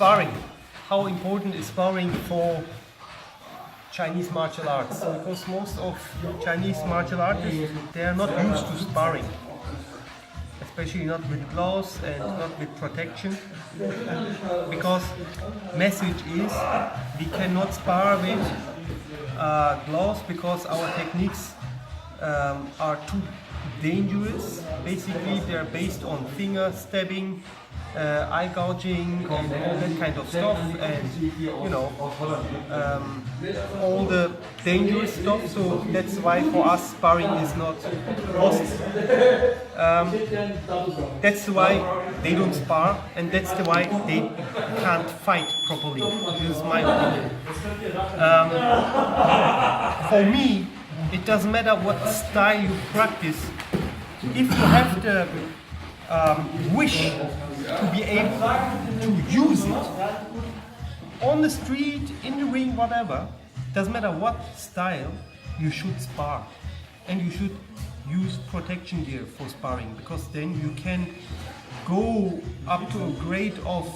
Sparring. How important is sparring for Chinese martial arts? Because most of Chinese martial artists, they are not used to sparring, especially not with gloves and not with protection. Because message is we cannot spar with gloves because our techniques are too dangerous. Basically, they're based on finger stabbing, eye gouging, and all that kind of stuff, and all the dangerous stuff. So that's why for us sparring is not possible. That's why they don't spar, and that's why they can't fight properly. This is my opinion. For me, it doesn't matter what style you practice. If you have the wish to be able to use it on the street, in the ring, whatever, doesn't matter what style, you should spar. And you should use protection gear for sparring, because then you can go up to a grade of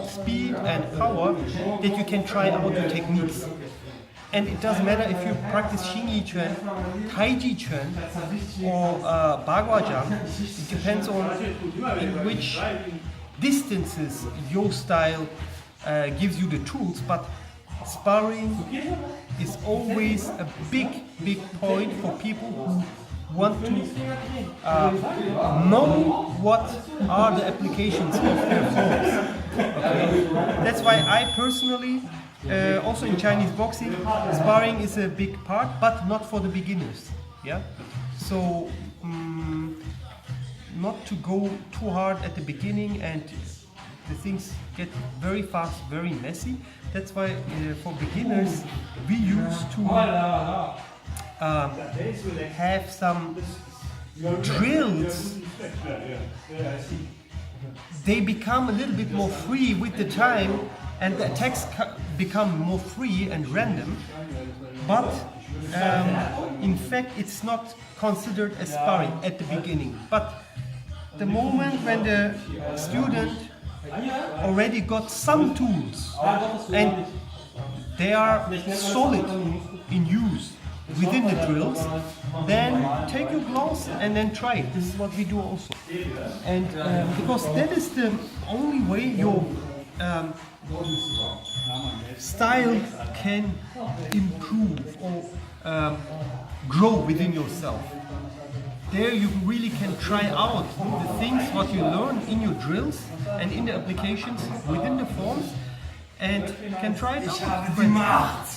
speed and power that you can try out the techniques. And it doesn't matter if you practice Xingyi Quan, Taiji Quan, or Bagua Jiang. It depends on in which distances your style gives you the tools. But sparring is always a big point for people who want to know what are the applications of their forms. Okay? That's why I personally, also in Chinese boxing, sparring is a big part, but not for the beginners. Yeah. So not to go too hard at the beginning, and the things get very fast, very messy. That's why for beginners we used to have some drills. They become a little bit more free with the time, and the attacks become more free and random, but in fact it's not considered as sparring at the beginning. But the moment when the student already got some tools and they are solid in use within the drills, then take your gloves and then try it. This is what we do also. And because that is the only way your style can improve or grow within yourself. There you really can try out the things what you learn in your drills and in the applications within the forms, and can try it out.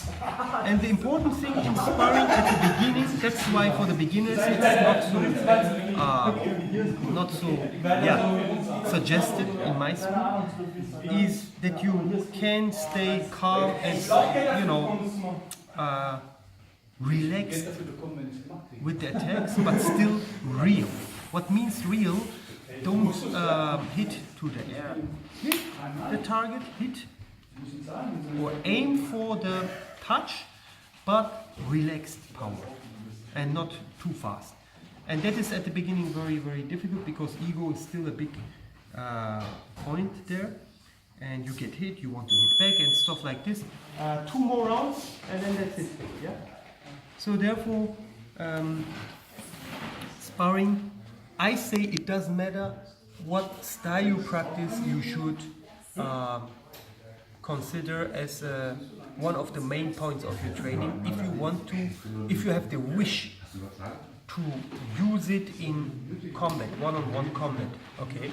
And the important thing in sparring at the beginning, that's why for the beginners it's not so suggested in my school, is that you can stay calm and relaxed with the attacks, but still real. What means real? Don't hit to the air. Hit the target, hit or aim for the touch, but relaxed power and not too fast. And that is at the beginning very, very difficult, because ego is still a big point there, and you get hit, you want to hit back and stuff like this. 2 more rounds and then that's it. Yeah. So therefore, sparring, I say it doesn't matter what style you practice, you should consider as one of the main points of your training. If you have the wish to use it in combat, one-on-one combat, okay?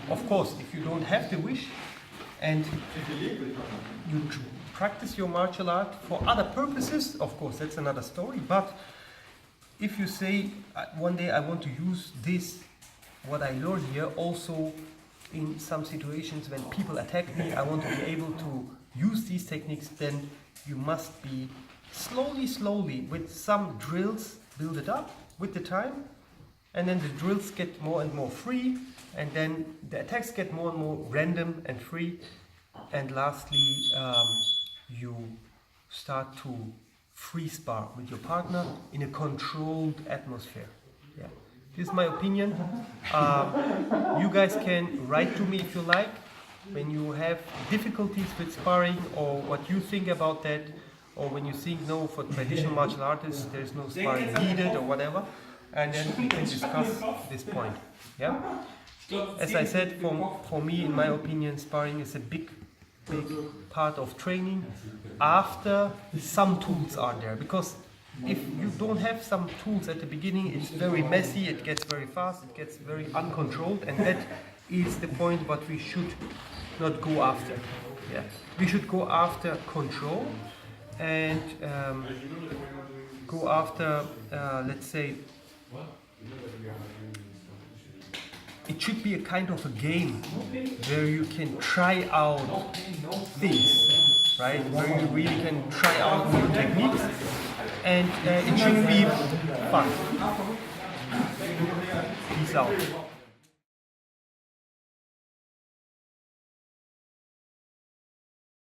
Of course, if you don't have the wish and you practice your martial art for other purposes, of course, that's another story. But if you say, one day I want to use this, what I learned here, also in some situations when people attack me, I want to be able to use these techniques, then you must be slowly, with some drills, build it up with the time, and then the drills get more and more free, and then the attacks get more and more random and free, and lastly, you start to free spar with your partner in a controlled atmosphere. Yeah. This is my opinion. You guys can write to me if you like, when you have difficulties with sparring, or what you think about that, or when you think no, for traditional martial artists there is no sparring needed or whatever, and then we can discuss this point. Yeah. As I said, for me, in my opinion, sparring is a big part of training after some tools are there, because if you don't have some tools at the beginning, it's very messy, it gets very fast, it gets very uncontrolled, and that is the point what we should not go after. Yeah, we should go after control and go after, let's say, it should be a kind of a game where you can try out things, right? Where you really can try out new techniques, and it should be fun. Peace out.